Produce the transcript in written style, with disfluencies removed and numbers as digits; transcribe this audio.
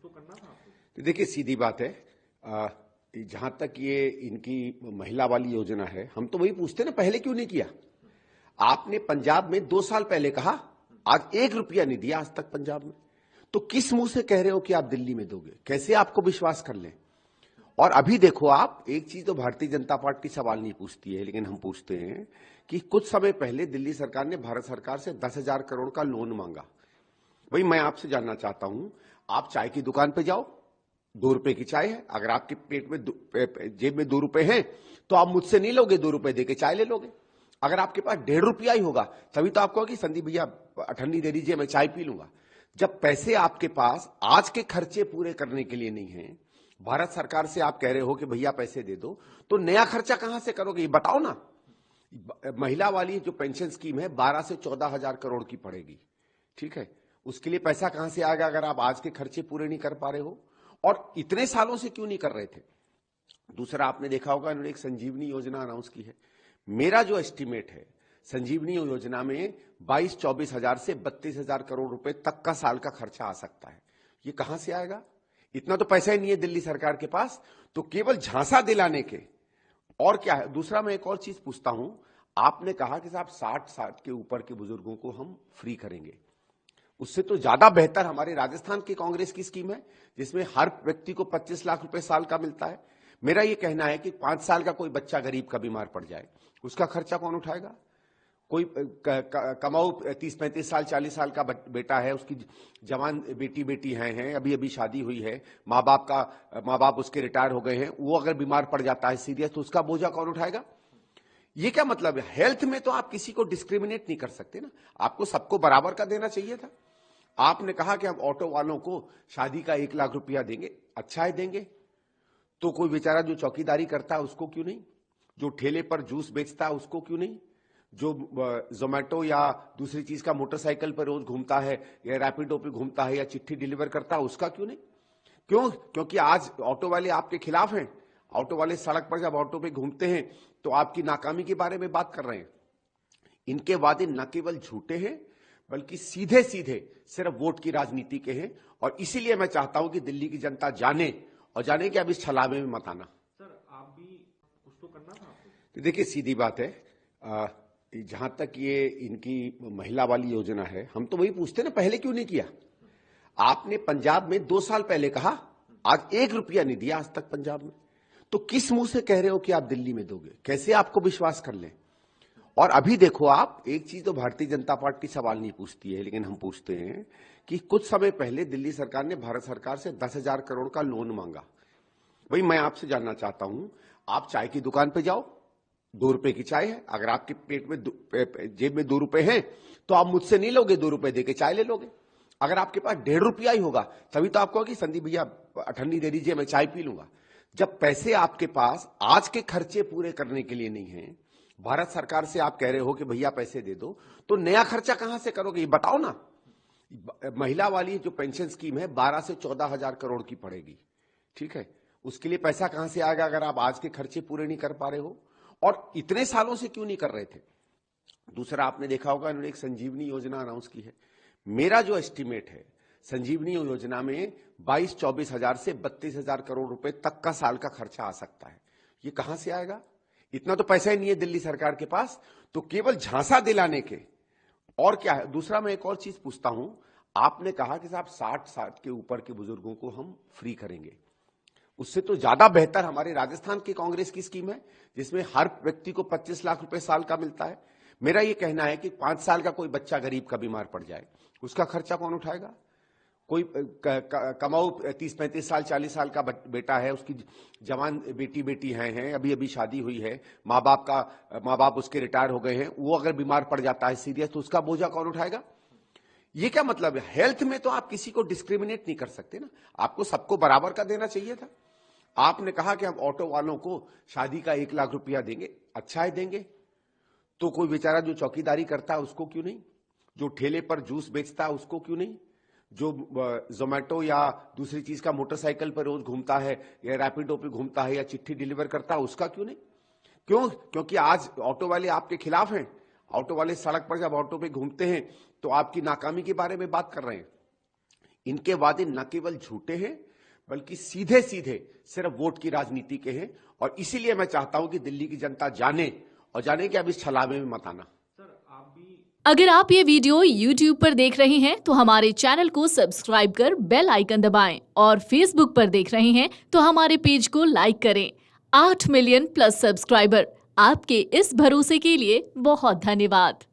तो करना था आपको। तो देखिए सीधी बात है, जहां तक ये इनकी महिला वाली योजना है, हम तो वही पूछते ना, पहले क्यों नहीं किया? आपने पंजाब में 2 साल पहले कहा, आज 1 रुपया नहीं दिया आज तक पंजाब में। तो किस मुंह से कह रहे हो कि आप दिल्ली में दोगे? कैसे आपको विश्वास कर लें? और अभी देखो, आप एक चीज तो भारतीय जनता पार्टी सवाल नहीं पूछती है, लेकिन हम पूछते हैं कि कुछ समय पहले दिल्ली सरकार ने भारत सरकार से 10,000 करोड़ का लोन मांगा। भाई मैं आपसे जानना चाहता हूं, आप चाय की दुकान पे जाओ, 2 रुपए की चाय है, अगर आपके पेट में जेब में 2 रुपए हैं तो आप मुझसे नहीं लोगे, 2 रुपए देके चाय ले लोगे। अगर आपके पास 1.5 रुपया ही होगा तभी तो आप कहोगे संदीप भैया ठंडी दे दीजिए, मैं चाय पी लूंगा। जब पैसे आपके पास आज के खर्चे पूरे करने के लिए नहीं है, भारत सरकार से आप कह रहे हो कि भैया पैसे दे दो, तो नया खर्चा कहां से करोगे? ये बताओ ना। महिला वाली जो पेंशन स्कीम है 12 से 14,000 करोड़ की पड़ेगी, ठीक है? उसके लिए पैसा कहां से आएगा अगर आप आज के खर्चे पूरे नहीं कर पा रहे हो? और इतने सालों से क्यों नहीं कर रहे थे? दूसरा, आपने देखा होगा इन्होंने एक संजीवनी योजना अनाउंस की है। मेरा जो एस्टिमेट है, संजीवनी योजना में 22-24 हजार से 32,000 करोड़ रुपए तक का साल का खर्चा आ सकता है। ये कहां से आएगा? इतना तो पैसा ही नहीं है दिल्ली सरकार के पास, तो केवल झांसा दिलाने के और क्या है? दूसरा, मैं एक और चीज पूछता हूं, आपने कहा कि साहब 60 के ऊपर के बुजुर्गों को हम फ्री करेंगे। उससे तो ज्यादा बेहतर हमारे राजस्थान की कांग्रेस की स्कीम है, जिसमें हर व्यक्ति को 25 लाख रुपए साल का मिलता है। मेरा यह कहना है कि 5 साल का कोई बच्चा गरीब का बीमार पड़ जाए, उसका खर्चा कौन उठाएगा? कोई कमाऊ 30-35 साल 40 साल का बेटा है, उसकी जवान बेटी हैं, अभी अभी शादी हुई है, माँ बाप उसके रिटायर हो गए हैं, वो अगर बीमार पड़ जाता है सीरियस, तो उसका बोझा कौन उठाएगा? ये क्या मतलब है? हेल्थ में तो आप किसी को डिस्क्रिमिनेट नहीं कर सकते ना, आपको सबको बराबर का देना चाहिए था। आपने कहा कि हम ऑटो वालों को शादी का 1 लाख रुपया देंगे, अच्छा है देंगे, तो कोई बेचारा जो चौकीदारी करता है उसको क्यों नहीं? जो ठेले पर जूस बेचता है उसको क्यों नहीं? जो जोमेटो या दूसरी चीज का मोटरसाइकिल पर रोज घूमता है या रैपिडो पे घूमता है या चिट्ठी डिलीवर करता है, उसका क्यों नहीं? क्यों? क्योंकि आज ऑटो वाले आपके खिलाफ हैं। ऑटो वाले सड़क पर जब ऑटो पे घूमते हैं तो आपकी नाकामी के बारे में बात कर रहे हैं। इनके वादे न केवल झूठे हैं बल्कि सीधे सीधे सिर्फ वोट की राजनीति के हैं, और इसीलिए मैं चाहता हूं कि दिल्ली की जनता जाने, और जाने कि अब इस छलावे में मत आना। सर आप भी कुछ तो करना था आपको। तो देखिए सीधी बात है, जहां तक ये इनकी महिला वाली योजना है, हम तो वही पूछते ना, पहले क्यों नहीं किया? आपने पंजाब में 2 साल पहले कहा, आज 1 रुपया नहीं दिया आज तक पंजाब में। तो किस मुंह से कह रहे हो कि आप दिल्ली में दोगे? कैसे आपको विश्वास कर लें? और अभी देखो, आप एक चीज तो भारतीय जनता पार्टी सवाल नहीं पूछती है, लेकिन हम पूछते हैं कि कुछ समय पहले दिल्ली सरकार ने भारत सरकार से 10,000 करोड़ का लोन मांगा। भाई मैं आपसे जानना चाहता हूं, आप चाय की दुकान पे जाओ, 2 रुपए की चाय है, अगर आपके पेट में जेब में 2 रुपए हैं तो आप मुझसे नहीं लोगे, 2 रुपए देके चाय ले लोगे। अगर आपके पास 1.5 रुपया ही होगा तभी तो आप कहोगे संदीप भैया ठंडी दे दीजिए, मैं चाय पी लूंगा। जब पैसे आपके पास आज के खर्चे पूरे करने के लिए नहीं है, भारत सरकार से आप कह रहे हो कि भैया पैसे दे दो, तो नया खर्चा कहां से करोगे? ये बताओ ना। महिला वाली जो पेंशन स्कीम है 12 से 14,000 करोड़ की पड़ेगी, ठीक है? उसके लिए पैसा कहां से आएगा अगर आप आज के खर्चे पूरे नहीं कर पा रहे हो? और इतने सालों से क्यों नहीं कर रहे थे? दूसरा, आपने देखा होगा इन्होंने एक संजीवनी योजना अनाउंस की है। मेरा जो एस्टिमेट है, संजीवनी योजना में 22-24 हजार से 32,000 करोड़ रुपए तक का साल का खर्चा आ सकता है। ये कहां से आएगा? इतना तो पैसा ही नहीं है दिल्ली सरकार के पास, तो केवल झांसा दिलाने के और क्या है? दूसरा, मैं एक और चीज पूछता हूं, आपने कहा कि साहब 60 के ऊपर के बुजुर्गों को हम फ्री करेंगे। उससे तो ज्यादा बेहतर हमारे राजस्थान की कांग्रेस की स्कीम है, जिसमें हर व्यक्ति को 25 लाख रुपए साल का मिलता है। मेरा यह कहना है कि 5 साल का कोई बच्चा गरीब का बीमार पड़ जाए, उसका खर्चा कौन उठाएगा? कोई कमाऊ 30-35 साल 40 साल का बेटा है, उसकी जवान बेटी हैं, अभी अभी शादी हुई है, माँ बाप उसके रिटायर हो गए हैं, वो अगर बीमार पड़ जाता है सीरियस, तो उसका बोझा कौन उठाएगा? ये क्या मतलब है? हेल्थ में तो आप किसी को डिस्क्रिमिनेट नहीं कर सकते ना, आपको सबको बराबर का देना चाहिए था। आपने कहा कि हम ऑटो वालों को शादी का 1 लाख रुपया देंगे, अच्छा है देंगे, तो कोई बेचारा जो चौकीदारी करता है उसको क्यों नहीं? जो ठेले पर जूस बेचता है उसको क्यों नहीं? जो जोमेटो या दूसरी चीज का मोटरसाइकिल पर रोज घूमता है या रैपिडो पे घूमता है या चिट्ठी डिलीवर करता है, उसका क्यों नहीं? क्यों? क्योंकि आज ऑटो वाले आपके खिलाफ हैं। ऑटो वाले सड़क पर जब ऑटो पे घूमते हैं तो आपकी नाकामी के बारे में बात कर रहे हैं। इनके वादे न केवल झूठे हैं बल्कि सीधे सीधे सिर्फ वोट की राजनीति के हैं। और इसीलिए मैं चाहता हूं कि दिल्ली की जनता जाने और जाने कि अब इस छलावे में मत आना। अगर आप ये वीडियो YouTube पर देख रहे हैं तो हमारे चैनल को सब्सक्राइब कर बेल आइकन दबाएं और Facebook पर देख रहे हैं तो हमारे पेज को लाइक करें। 8 मिलियन प्लस सब्सक्राइबर, आपके इस भरोसे के लिए बहुत धन्यवाद।